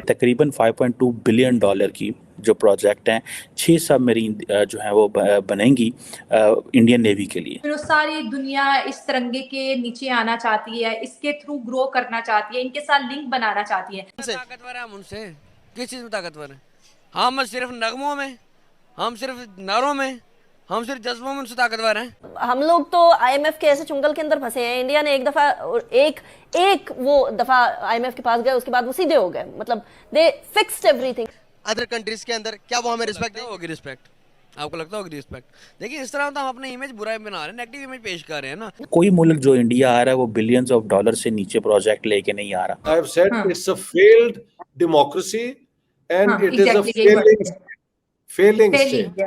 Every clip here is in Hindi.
तकरीबन 5.2 बिलियन डॉलर की जो प्रोजेक्ट हैं, 6 सबमरीन जो हैं वो बनेंगी इंडियन नेवी के लिए। फिर सारी दुनिया इस तिरंगे के नीचे आना चाहती है, इसके थ्रू ग्रो करना चाहती है, इनके साथ लिंक बनाना चाहती है। ताकतवर है हम उनसे, किस चीज में ताकतवर है? हम सिर्फ नगमों में, हम सिर्फ नारों में, हम सिर्फ जज्बों में उनसे ताकतवर हैं। हम लोग तो आईएमएफ के ऐसे चुंगल के अंदर फंसे हैं। इंडिया ने एक दफा एक वो दफा आईएमएफ के पास गए, उसके बाद वो सीधे हो गए। मतलब दे फिक्स्ड एवरीथिंग। अदर कंट्रीज के अंदर क्या वो हमें रिस्पेक्ट होगी? रिस्पेक्ट आपको लगता होगी रिस्पेक्ट? देखिए इस तरह तो हम अपने इमेज बुरा बना रहे हैं, नेगेटिव इमेज पेश कर रहे हैं ना। कोई मुल्क जो इंडिया आ रहा है वो बिलियंस ऑफ डॉलर से नीचे प्रोजेक्ट लेके नहीं आ रहा। I have said it's a failed democracy and it is a failing state.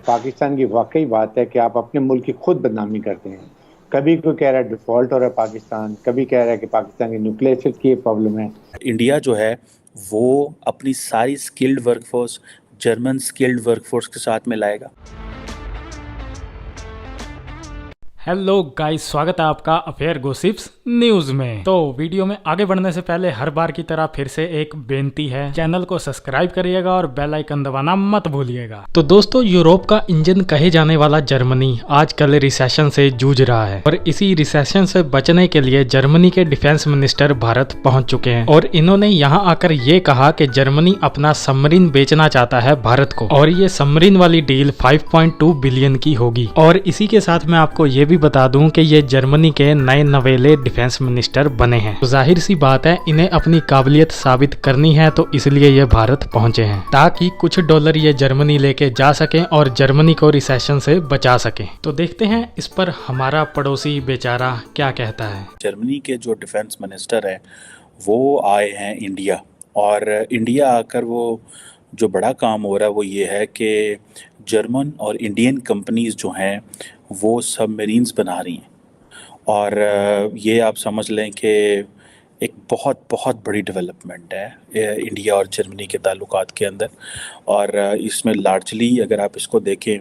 Pakistan की वाकई बात है कि आप अपने मुल्क की खुद बदनामी करते हैं। कभी कोई कह रहा है डिफॉल्ट हो रहा है पाकिस्तान, कभी कह रहा है कि पाकिस्तान की न्यूक्लियर की प्रॉब्लम है। इंडिया जो है वो अपनी सारी skilled workforce German skilled workforce के साथ में लाएगा। हेलो गाइस, स्वागत है आपका अफेयर गॉसिप्स न्यूज में। तो वीडियो में आगे बढ़ने से पहले हर बार की तरह फिर से एक बेनती है, चैनल को सब्सक्राइब करिएगा और बेल आइकन दबाना मत भूलिएगा। तो दोस्तों, यूरोप का इंजन कहे जाने वाला जर्मनी आजकल रिसेशन से जूझ रहा है और इसी रिसेशन से बचने के लिए जर्मनी के डिफेंस मिनिस्टर भारत पहुंच चुके हैं और इन्होंने यहाँ आकर ये कहा कि जर्मनी अपना सबमरीन बेचना चाहता है भारत को और ये सबमरीन वाली डील 5.2 बिलियन की होगी। और इसी के साथ मैं आपको ये भी बता दूं कि ये जर्मनी के नए नवेले डिफेंस मिनिस्टर बने हैं। तो जाहिर सी बात है इन्हें अपनी काबिलियत साबित करनी है, तो इसलिए ये भारत पहुंचे हैं ताकि कुछ डॉलर ये जर्मनी लेके जा सकें और जर्मनी को रिसेशन से बचा सकें। तो देखते हैं इस पर हमारा पड़ोसी बेचारा क्या कहता है। जर्मनी के जो डिफेंस मिनिस्टर है वो आए हैं इंडिया, और इंडिया आकर वो जो बड़ा काम हो रहा है वो ये है कि जर्मन और इंडियन कंपनीज जो हैं वो सबमरीन्स बना रही हैं। और ये आप समझ लें कि एक बहुत बहुत बड़ी डेवलपमेंट है इंडिया और जर्मनी के ताल्लुकात के अंदर। और इसमें लार्जली अगर आप इसको देखें,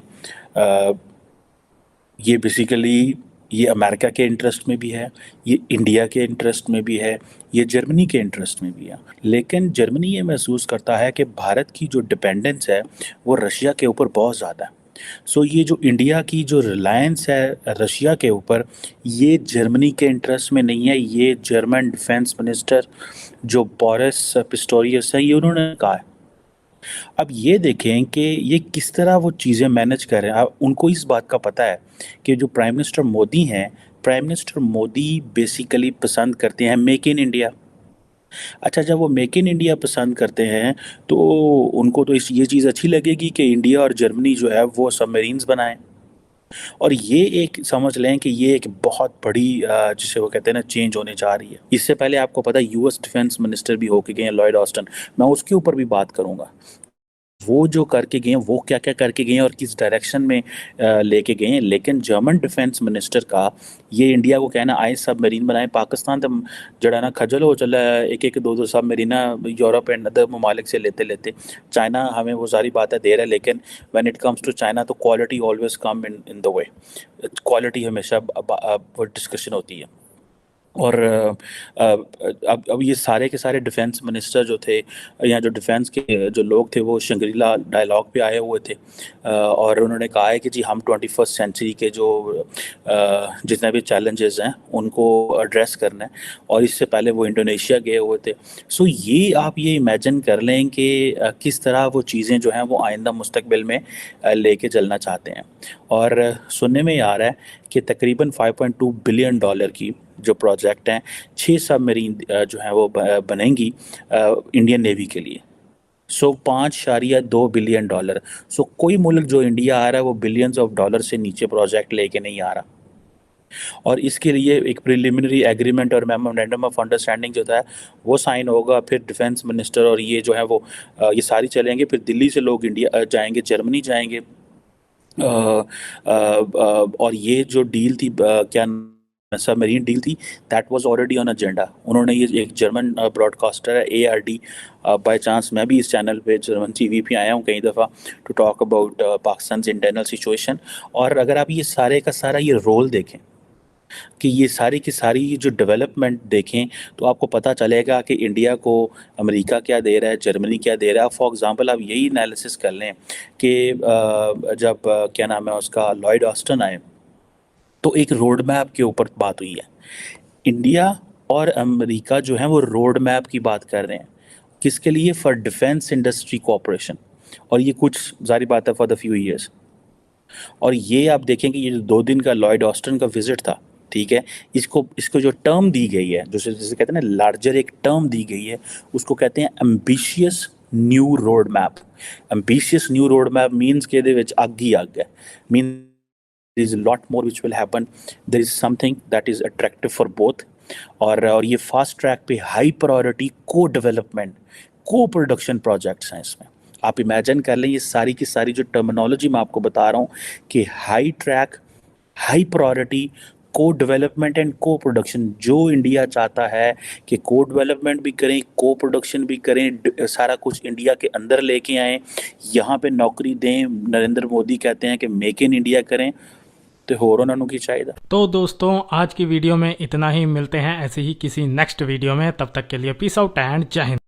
ये बेसिकली ये अमेरिका के इंटरेस्ट में भी है, ये इंडिया के इंटरेस्ट में भी है, ये जर्मनी के इंटरेस्ट में भी है। लेकिन जर्मनी ये महसूस करता है कि भारत की जो डिपेंडेंस है वो रशिया के ऊपर बहुत ज़्यादा है। सो ये जो इंडिया की जो रिलायंस है रशिया के ऊपर, ये जर्मनी के इंटरेस्ट में नहीं है। ये जर्मन डिफेंस मिनिस्टर जो बोरिस पिस्टोरियस है, ये उन्होंने कहा है। अब ये देखें कि ये किस तरह वो चीज़ें मैनेज कर रहे हैं। उनको इस बात का पता है कि जो प्राइम मिनिस्टर मोदी हैं, प्राइम मिनिस्टर मोदी बेसिकली पसंद करते हैं मेक इन इंडिया। अच्छा, जब वो मेक इन इंडिया पसंद करते हैं तो उनको तो ये चीज़ अच्छी लगेगी कि इंडिया और जर्मनी जो है वो सबमरीन्स बनाएं। और ये एक समझ लें कि ये एक बहुत बड़ी जिसे वो कहते हैं ना चेंज होने जा रही है। इससे पहले आपको पता है यूएस डिफेंस मिनिस्टर भी होके गए हैं लॉयड ऑस्टिन, मैं उसके ऊपर भी बात करूँगा। वो जो करके गए हैं, वो क्या क्या करके गए हैं और किस डायरेक्शन में लेके गए हैं। लेकिन जर्मन डिफेंस मिनिस्टर का ये इंडिया को कहना आए सबमरीन बनाए, पाकिस्तान तो जड़ा ना खजल हो चला है, एक एक दो दो सबमरीना यूरोप एंड अदर ममालिक से लेते लेते। चाइना हमें वो सारी बातें दे रहा है, लेकिन when it comes to China तो quality always come in the way. Quality हमेशा वो डिस्कशन होती है। और अब ये सारे के सारे डिफेंस मिनिस्टर जो थे या जो डिफेंस के जो लोग थे वो शंग्रीला डायलॉग पे आए हुए थे और उन्होंने कहा है कि जी हम 21st सेंचुरी के जो जितने भी चैलेंजेस हैं उनको एड्रेस करना है। और इससे पहले वो इंडोनेशिया गए हुए थे। सो ये आप ये इमेजिन कर लें कि किस तरह वो चीज़ें जो हैं वो आइंदा मुस्तकबिल में लेके चलना चाहते हैं। और सुनने में आ रहा है कि तकरीबन 5.2 बिलियन डॉलर की जो प्रोजेक्ट हैं, 6 सबमरीन जो हैं वो बनेंगी इंडियन नेवी के लिए। सो 5.2 बिलियन डॉलर। सो कोई मुल्क जो इंडिया आ रहा है वो बिलियंस ऑफ डॉलर से नीचे प्रोजेक्ट लेके नहीं आ रहा। और इसके लिए एक प्रिलिमिनरी एग्रीमेंट और मेमोरेंडम ऑफ अंडरस्टैंडिंग जो था वो साइन होगा। फिर डिफेंस मिनिस्टर और ये जो है वो ये सारी चलेंगे। फिर दिल्ली से लोग इंडिया जाएंगे, जर्मनी जाएंगे। और ये जो डील थी क्या सबमरीन डील थी, that was already on agenda. उन्होंने ये एक जर्मन ब्रॉडकास्टर है ARD, बाय चांस मैं भी इस चैनल पे जर्मन TV पे आया हूँ कई दफ़ा to talk about Pakistan internal situation. और अगर आप ये सारे का सारा ये रोल देखें कि ये सारी की सारी जो डेवलपमेंट देखें तो आपको पता चलेगा कि इंडिया को अमेरिका क्या दे रहा है, जर्मनी क्या दे रहा है। फॉर एग्जांपल आप यही एनालिसिस कर लें कि जब क्या नाम है उसका, लॉयड ऑस्टिन आए तो एक रोड मैप के ऊपर बात हुई है। इंडिया और अमेरिका जो है वो रोड मैप की बात कर रहे हैं, किसके लिए? For defence industry cooperation. और ये कुछ जारी बात है फॉर द फ्यू ईयर्स। और ये आप देखेंगे ये जो 2 दिन का लॉयड ऑस्टिन का विजिट था, ठीक है, इसको जो टर्म दी गई है, जैसे कहते हैं ना लार्जर एक टर्म दी गई है, उसको कहते हैं ambitious new road map. Ambitious new road map means कि ਇਹਦੇ ਵਿੱਚ ਅੱਗ ਹੀ ਅੱਗ ਹੈ, mean there is a lot more which will happen, there is something that is attractive for both। और ये फास्ट ट्रैक पे हाई प्रायोरिटी को डेवलपमेंट को प्रोडक्शन प्रोजेक्ट्स हैं। इसमें आप इमेजिन कर लें ये सारी की सारी जो टर्मिनोलॉजी मैं आपको बता रहा हूँ कि हाई ट्रैक, हाई प्रायोरिटी, को डेवलपमेंट एंड को प्रोडक्शन। जो इंडिया चाहता है कि को डेवलपमेंट भी करें, को प्रोडक्शन भी करें, सारा कुछ इंडिया के अंदर लेके आएँ, यहाँ पे नौकरी दें। नरेंद्र मोदी कहते हैं कि मेक इन इंडिया करें, तो होर उन्होंने की चाहिए। तो दोस्तों आज की वीडियो में इतना ही, मिलते हैं ऐसे ही किसी नेक्स्ट वीडियो में, तब तक के लिए पीस आउट एंड जय हिंद।